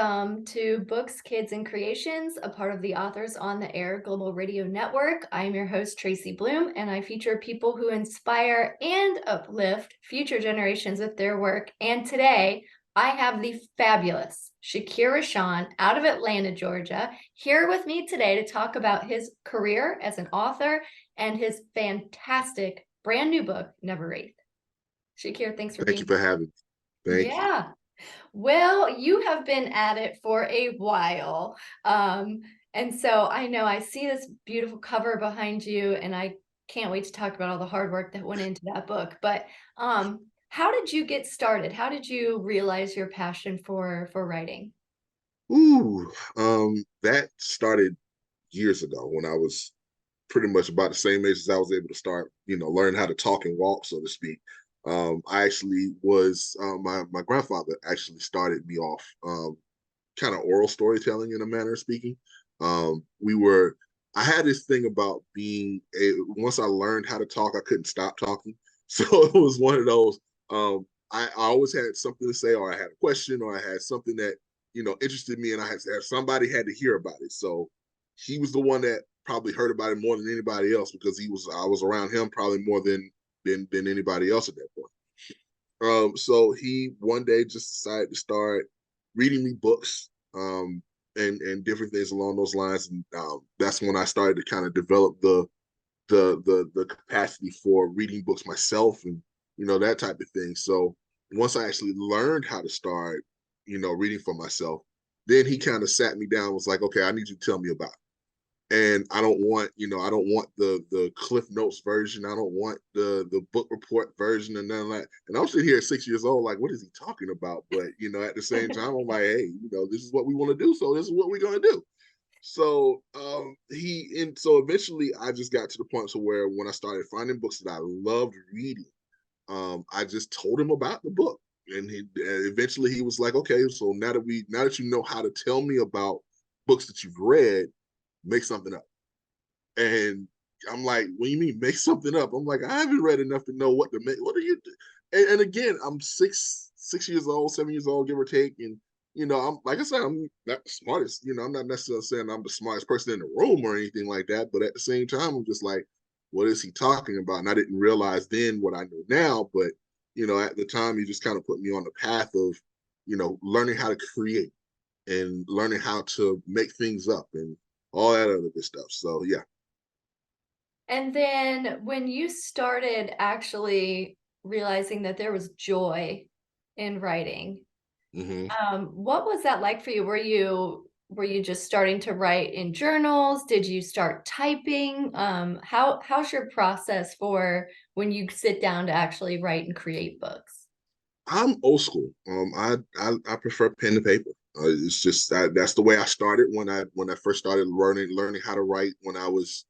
Welcome to Books, Kids, and Creations, a part of the Authors on the Air Global Radio Network. I am your host, Tracy Bloom, and I feature people who inspire and uplift future generations with their work. And today, I have the fabulous Shakir Rashaan out of Atlanta, Georgia, here with me today to talk about his career as an author and his fantastic brand new book, NeverWraith. Shakir, thanks for Thank being you for having me. here. Thank you. Yeah. Well, you have been at it for a while. And so I know I see this beautiful cover behind you, and I can't wait to talk about all the hard work that went into that book. But how did you get started? How did you realize your passion for writing? That started years ago when I was pretty much about the same age as I was able to start, learn how to talk and walk, so to speak. I actually was my grandfather actually started me off kind of oral storytelling in a manner of speaking. We were I had this thing about being a once I learned how to talk, I couldn't stop talking. So it was one of those. I always had something to say, or I had a question, or I had something that interested me, and somebody had to hear about it. So he was the one that probably heard about it more than anybody else because I was around him probably more than anybody else at that point. So he one day just decided to start reading me books, and different things along those lines, and that's when I started to kind of develop the capacity for reading books myself, and that type of thing. So once I actually learned how to start, reading for myself, then he kind of sat me down and was like, okay, I need you to tell me about it. And I don't want the Cliff Notes version. I don't want the book report version and none of that. And I'm sitting here at 6 years old, like, what is he talking about? But at the same time, I'm like, hey, this is what we want to do, so this is what we're gonna do. So so eventually I just got to the point to where when I started finding books that I loved reading, I just told him about the book. And eventually he was like, okay, so now that you know how to tell me about books that you've read, make something up. And I'm like, what do you mean make something up? I'm like, I haven't read enough to know what to make. What are you do? And again, I'm 6 years old, 7 years old, give or take. And I'm like I said, I'm not the smartest. I'm not necessarily saying I'm the smartest person in the room or anything like that. But at the same time, I'm just like, what is he talking about? And I didn't realize then what I know now. But at the time, he just kind of put me on the path of, learning how to create and learning how to make things up and all that other good stuff. So yeah. And then when you started actually realizing that there was joy in writing, Mm-hmm. what was that like for you? Were you just starting to write in journals? Did you start typing? How's your process for when you sit down to actually write and create books? I'm old school. I prefer pen to paper. It's just that's the way I started when I first started learning how to write. When I was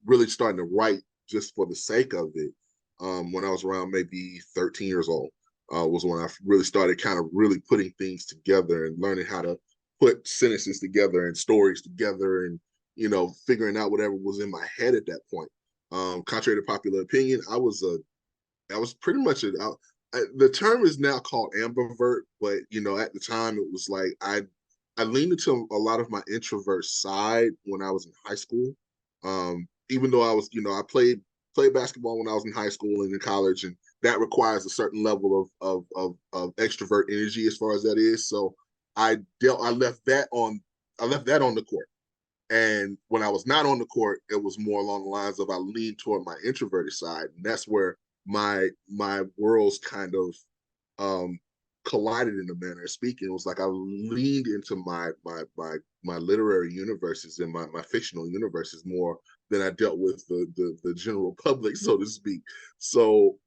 really starting to write just for the sake of it. When I was around maybe 13 years old, was when I really started kind of really putting things together and learning how to put sentences together and stories together, and figuring out whatever was in my head at that point. Contrary to popular opinion, I was pretty much the term is now called ambivert, but at the time it was like I leaned into a lot of my introvert side when I was in high school. Even though I was, I played basketball when I was in high school and in college, and that requires a certain level of extrovert energy as far as that is. So I left that on the court. And when I was not on the court, it was more along the lines of I leaned toward my introverted side, and that's where my worlds kind of um, collided in a manner of speaking. It was like I leaned into my literary universes and my fictional universes more than I dealt with the general public, so to speak. So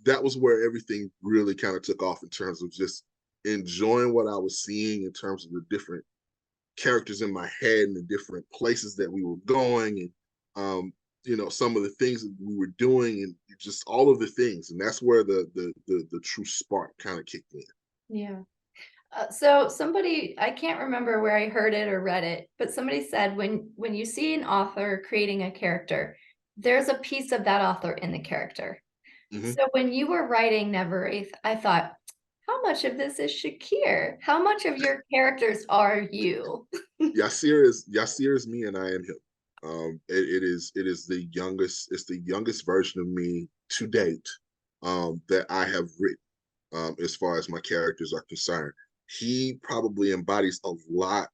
that was where everything really kind of took off in terms of just enjoying what I was seeing in terms of the different characters in my head and the different places that we were going, and some of the things that we were doing, and just all of the things. And that's where the true spark kind of kicked in. Yeah. So somebody, I can't remember where I heard it or read it, but somebody said when you see an author creating a character, there's a piece of that author in the character. Mm-hmm. So when you were writing NeverWraith, I thought, how much of this is Shakir? How much of your characters are you? Yasir is me, and I am him. It is the youngest, it's the youngest version of me to date, that I have written, as far as my characters are concerned. He probably embodies a lot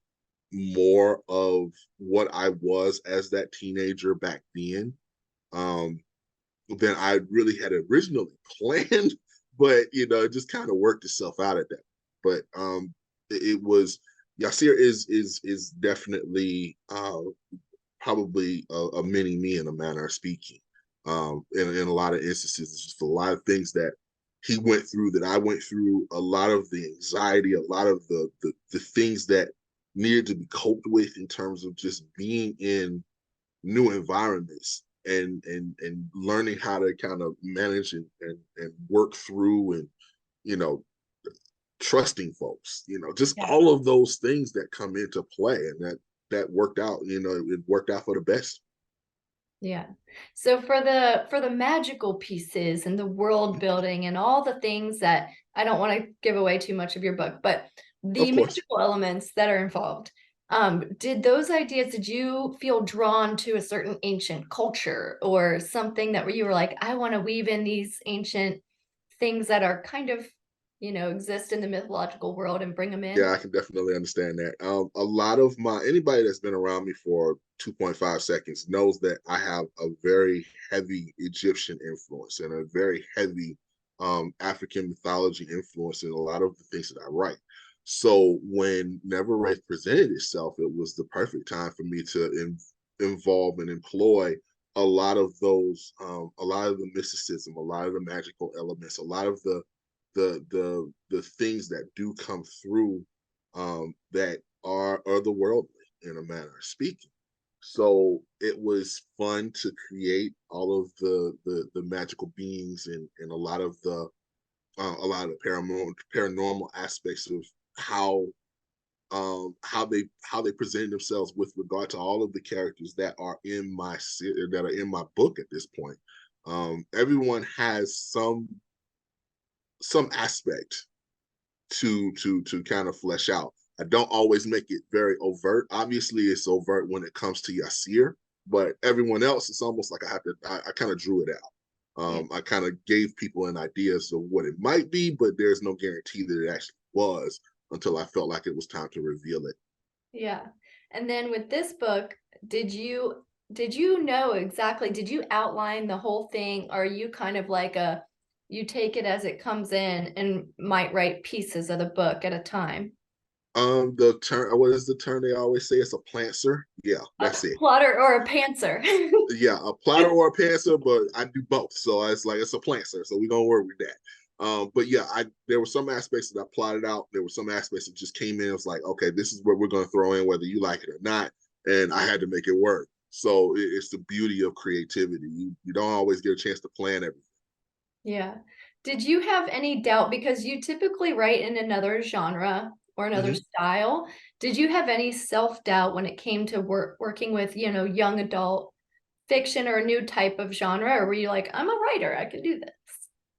more of what I was as that teenager back then, um, than I really had originally planned. But it just kind of worked itself out at that. But it was Yasir is definitely probably a mini me in a manner of speaking. In a lot of instances, it's just a lot of things that he went through that I went through, a lot of the anxiety, a lot of the things that needed to be coped with in terms of just being in new environments, and learning how to kind of manage and work through, and you know trusting folks, just Yeah. all of those things that come into play, and that worked out. It worked out for the best. Yeah. So for the magical pieces and the world building and all the things that I don't want to give away too much of your book, but Of the course. magical elements that are involved, did you feel drawn to a certain ancient culture or something that where you were like, I want to weave in these ancient things that are kind of, exist in the mythological world and bring them in? Yeah, I can definitely understand that. A lot of anybody that's been around me for 2.5 seconds knows that I have a very heavy Egyptian influence and a very heavy African mythology influence in a lot of the things that I write. So when NeverWraith presented itself, it was the perfect time for me to involve and employ a lot of the mysticism, a lot of the magical elements, a lot of the things that do come through, that are otherworldly in a manner of speaking. So it was fun to create all of the magical beings, and a lot of the paranormal aspects of how how they present themselves with regard to all of the characters that are in my book at this point. Everyone has some aspect to kind of flesh out. I don't always make it very overt. Obviously, it's overt when it comes to Yasir, but everyone else, it's almost like I kind of drew it out. Yeah. I kind of gave people an idea of what it might be, but there's no guarantee that it actually was until I felt like it was time to reveal it. Yeah. And then with this book, did you know exactly, did you outline the whole thing? Or are you kind of like you take it as it comes in and might write pieces of the book at a time? The term, what is the term they always say? It's a plantser. Yeah, A that's it. plotter or a pantser? Yeah, a platter or a pantser, but I do both. So it's like it's a plantser. So we're gonna work with that. But yeah, I there were some aspects that I plotted out. There were some aspects that just came in. It was like, okay, this is what we're gonna throw in, whether you like it or not. And I had to make it work. So it's the beauty of creativity. You don't always get a chance to plan everything. Yeah. Did you have any doubt because you typically write in another genre or another Mm-hmm. style? Did you have any self-doubt when it came to working with, young adult fiction or a new type of genre? Or were you like, I'm a writer, I can do this?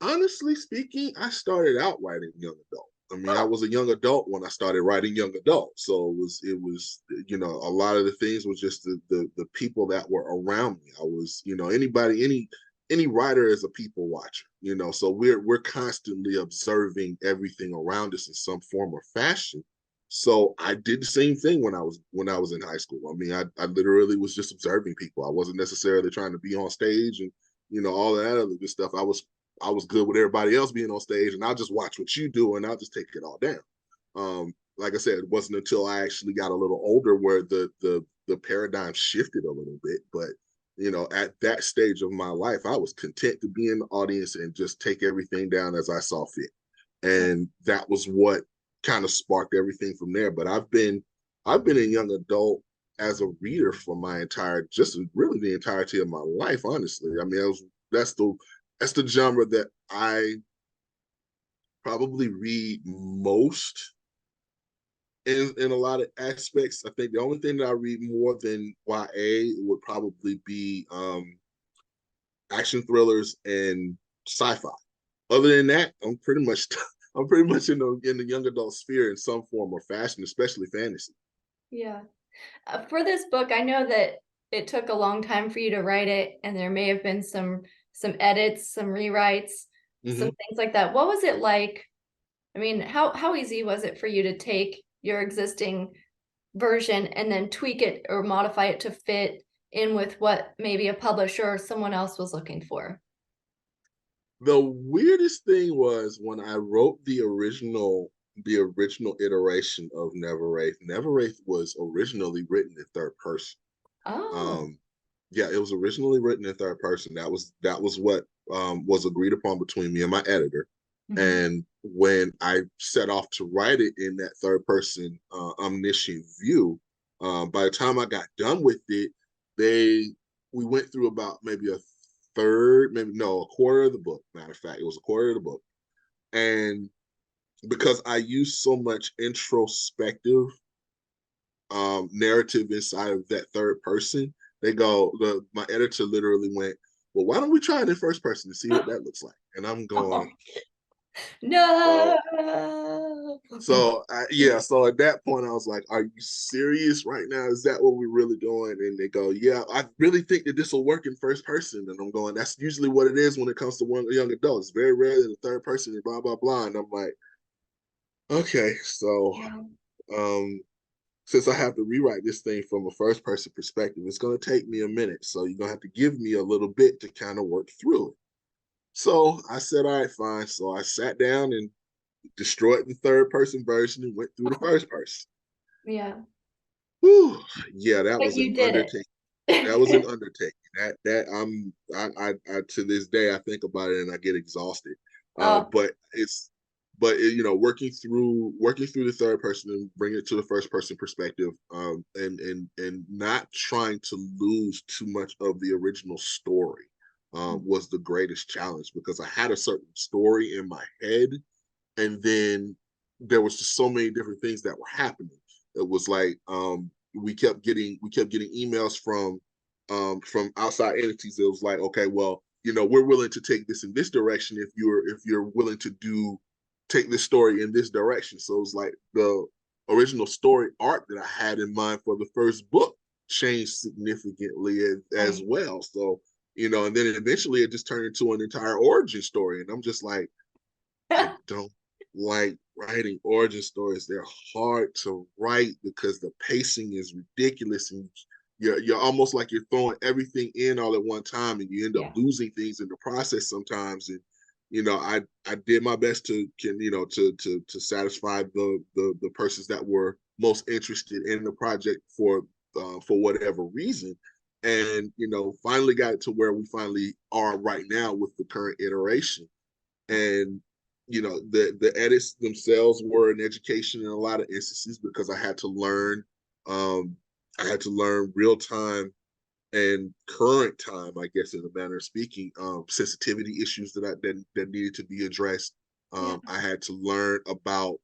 Honestly speaking, I started out writing young adult. I mean, I Oh, was a young adult when I started writing young adult. So it was a lot of the things was just the people that were around me. I was, any writer is a people watcher, so we're constantly observing everything around us in some form or fashion. So I did the same thing when I was in high school. I mean, I literally was just observing people. I wasn't necessarily trying to be on stage and all that other good stuff. I was good with everybody else being on stage, and I'll just watch what you do, and I'll just take it all down. Like I said, it wasn't until I actually got a little older where the paradigm shifted a little bit. But at that stage of my life, I was content to be in the audience and just take everything down as I saw fit, yeah. and that was what kind of sparked everything from there. But I've been in young adult as a reader for just really the entirety of my life. Honestly, I mean, that's the that's the genre that I probably read most in a lot of aspects. I think the only thing that I read more than YA would probably be action thrillers and sci-fi. Other than that, I'm pretty much I'm pretty much in the young adult sphere in some form or fashion, especially fantasy. Yeah. For this book, I know that it took a long time for you to write it, and there may have been some edits, some rewrites, some Hmm. things like that. What was it like? I mean, how easy was it for you to take your existing version and then tweak it or modify it to fit in with what maybe a publisher or someone else was looking for? The weirdest thing was when I wrote the original iteration of NeverWraith. NeverWraith was originally written in third person. Oh. Um, yeah, it was originally written in third person. That was what was agreed upon between me and my editor. Mhm. And when I set off to write it in that third person omniscient view, by the time I got done with it, they we went through about maybe a third, maybe no, a quarter of the book. Matter of fact, it was a quarter of the book. And because I used so much introspective narrative inside of that third person, my editor literally went, well, why don't we try it in first person to see what that looks like? And I'm going, No. oh. So at that point I was like, are you serious right now? Is that what we're really doing? And they go, yeah, I really think that this will work in first person. And I'm going, that's usually what it is when it comes to one young adult. It's very rare that the third person and blah blah blah. And I'm like, okay, so Yeah. um since I have to rewrite this thing from a first person perspective, it's going to take me a minute. So you're going to have to give me a little bit to kind of work through it. So I said, all right, fine. So I sat down and destroyed the third person version and went through the first person. Yeah. Whew, yeah, that But was an you did undertaking. That was an it. undertaking. I to this day I think about it and I get exhausted. Oh, But working through the third person and bring it to the first person perspective, and not trying to lose too much of the original story, was the greatest challenge because I had a certain story in my head, and then there was just so many different things that were happening. It was like we kept getting emails from outside entities. It was like, okay, well, we're willing to take this in this direction if you're willing to take this story in this direction. So it's like the original story arc that I had in mind for the first book changed significantly as right. well. So, and then eventually it just turned into an entire origin story. And I'm just like, I don't like writing origin stories. They're hard to write because the pacing is ridiculous, and you're almost like you're throwing everything in all at one time, and you end up Yeah. losing things in the process sometimes. And I did my best to satisfy the persons that were most interested in the project for whatever reason. And finally got it to where we finally are right now with the current iteration. And the edits themselves were an education in a lot of instances because um I had to learn real time and current time, I guess, in a manner of speaking, sensitivity issues that needed to be addressed. Yeah. I had to learn about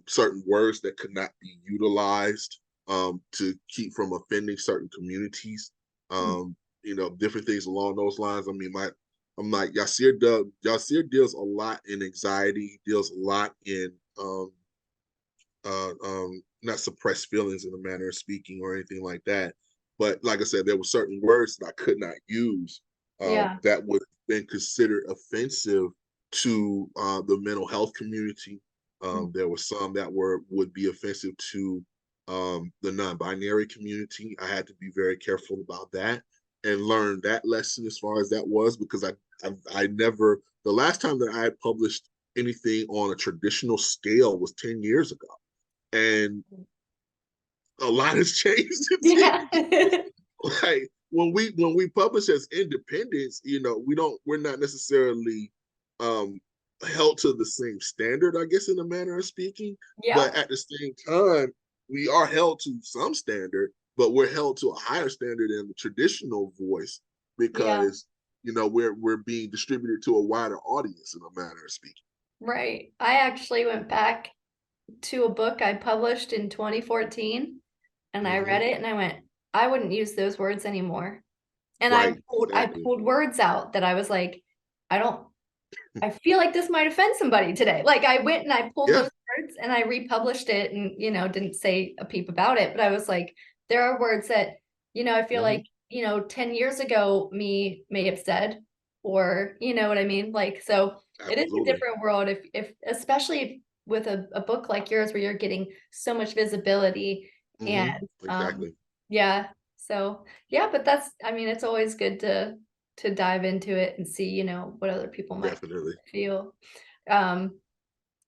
certain words that could not be utilized, to keep from offending certain communities. Different things along those lines. I mean, I'm like, Yasir deals a lot in anxiety, he deals a lot in not suppressed feelings in a manner of speaking or anything like that. But like I said, there were certain words that I could not use, Yeah. that would have been considered offensive to the mental health community. There were some that would be offensive to the non-binary community. I had to be very careful about that and learn that lesson as far as that was, because I never, the last time that I had published anything on a traditional scale was 10 years ago, and a lot has changed in 10 Yeah. years. Like when we publish as independents, we're not necessarily um held to the same standard, I guess, in a manner of speaking. Yeah. But at the same time, we are held to some standard, but we're held to a higher standard in the traditional voice Yeah. because we're being distributed to a wider audience in a manner of speaking. Right. I actually went back to a book I published in 2014 and I Mm-hmm. read it and I went, I wouldn't use those words anymore. And I Right, pulled I exactly. pulled words out that I was like, I don't I feel like this might offend somebody today. Like I went and I pulled Yeah. those words and I republished it and, didn't say a peep about it. But I was like, there are words that, I feel Hmm. like, 10 years ago me may have said, or, you know what I mean? Like, so it is a Absolutely. different world if especially with a book like yours where you're getting so much visibility and, Hmm. um, Exactly. yeah. So yeah, but I mean, it's always good to dive into it and see, what other people might Definitely. feel. Um,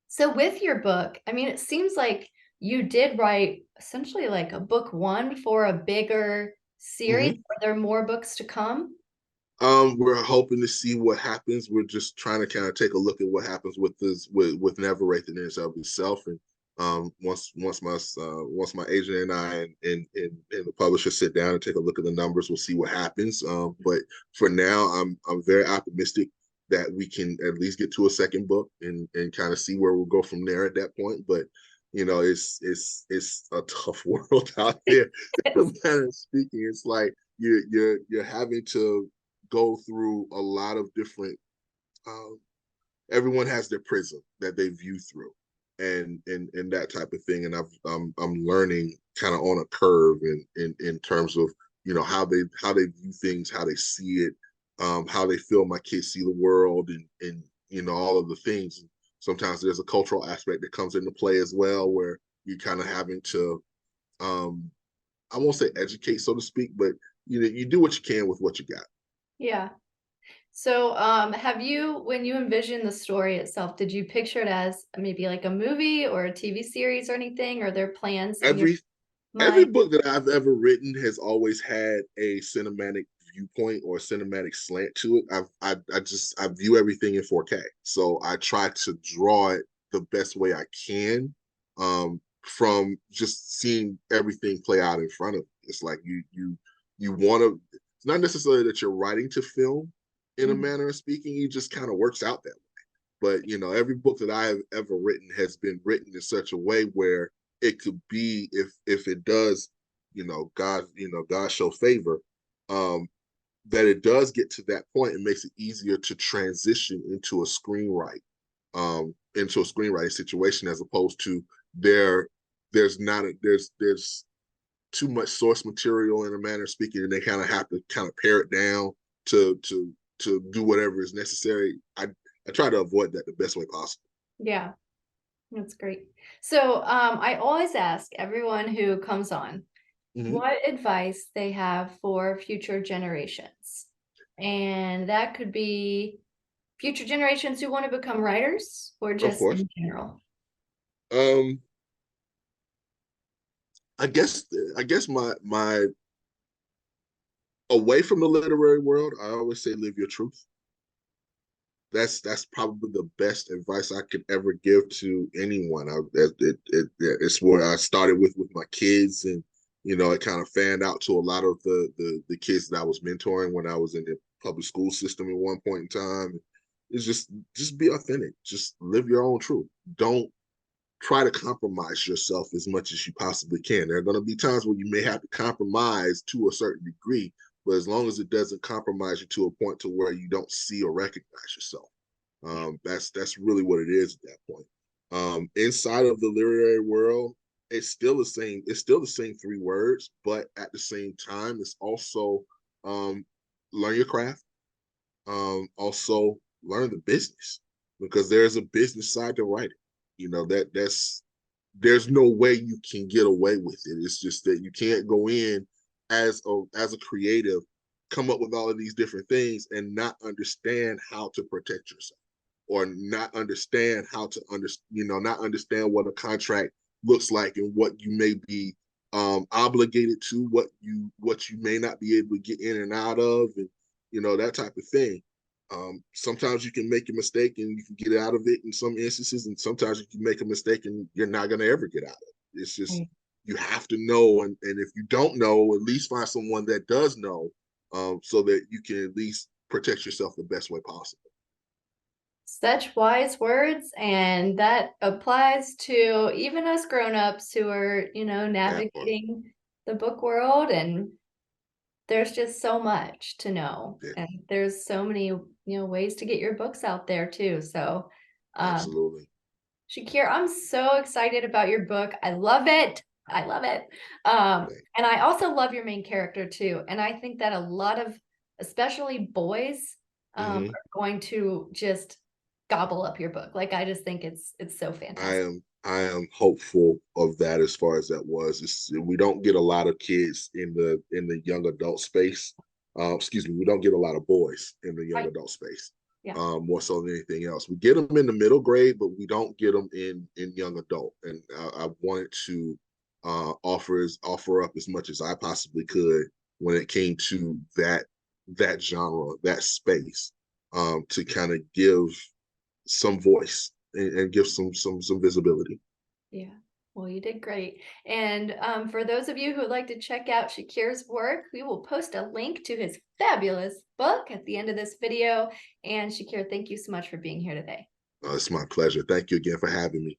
so with your book, I mean, it seems like you did write essentially like a book one for a bigger series. Hmm. Are there more books to come? We're hoping to see what happens. We're just trying to kind of take a look at what happens with this with NeverWraith in of itself. And once my agent and I and the publisher sit down and take a look at the numbers, we'll see what happens. But for now, I'm very optimistic that we can at least get to a second book and kind of see where we'll go from there at that point. But it's a tough world out there. Kind of speaking, it's like you're having to go through a lot of different um, everyone has their prism that they view through and that type of thing, and I'm learning kind of on a curve in terms of how they view things, how they see it, how they feel my kids see the world, and all of the things. Sometimes there's a cultural aspect that comes into play as well, where you're kind of having to um, I won't say educate, so to speak, but you do what you can with what you got. Yeah. So, when you envisioned the story itself, did you picture it as maybe like a movie or a TV series or anything? Or are there plans in your Every every mind? book that I've ever written has always had a cinematic viewpoint or a cinematic slant to it. I view everything in 4K, so I try to draw it the best way I can, from just seeing everything play out in front of me. It's like you want to. It's not necessarily that you're writing to film in a Mhm. manner of speaking. It just kind of works out that way. But every book that I have ever written has been written in such a way where it could be, if it does, God show favor, um, that it does get to that point, it makes it easier to transition into a screenwriting situation, as opposed to there there's not a, there's too much source material in a manner of speaking, and they kind of have to kind of pare it down to do whatever is necessary. I try to avoid that the best way possible. Yeah, that's great. So, I always ask everyone who comes on Mm-hmm. what advice they have for future generations. And that could be future generations who want to become writers or Of just course. in general. Um, I guess my away from the literary world, I always say live your truth. That's probably the best advice I could ever give to anyone. It's where I started with my kids, and it kind of fanned out to a lot of the kids that I was mentoring when I was in the public school system at one point in time. It's just be authentic, just live your own truth. Don't try to compromise yourself as much as you possibly can. There are going to be times where you may have to compromise to a certain degree, but as long as it doesn't compromise you to a point to where you don't see or recognize yourself, that's really what it is at that point. Inside of the literary world, it's still the same. It's still the same three words, but at the same time, it's also um, learn your craft. Also learn the business, because there's a business side to writing. That's there's no way you can get away with it. It's just that you can't go in as a creative, come up with all of these different things and not understand how to protect yourself, or not understand how to not understand what a contract looks like, and what you may be obligated to, what you may not be able to get in and out of, and that type of thing. Sometimes you can make a mistake and you can get out of it in some instances, and sometimes you can make a mistake and you're not going to ever get out of it. It's just, Right. you have to know, and if you don't know, at least find someone that does know, so that you can at least protect yourself the best way possible. Such wise words, and that applies to even us grown-ups who are, That part. navigating the book world. And there's just so much to know, Yeah, and there's so many, ways to get your books out there too. So, um, absolutely. Shakir, I'm so excited about your book. I love it. I love it. And I also love your main character too. And I think that a lot of, especially boys, Hmm. are going to just gobble up your book. Like I just think it's so fantastic. I am hopeful of that as far as that was. We don't get a lot of kids in the young adult space. Excuse me, we don't get a lot of boys in the young Right. adult space. Yeah. More so than anything else. We get them in the middle grade, but we don't get them in young adult. And I wanted to offer up as much as I possibly could when it came to that genre, that space, to kind of give some voice and give some visibility. Yeah. Well, you did great. And for those of you who would like to check out Shakir's work, we will post a link to his fabulous book at the end of this video. And Shakir, thank you so much for being here today. It's my pleasure. Thank you again for having me.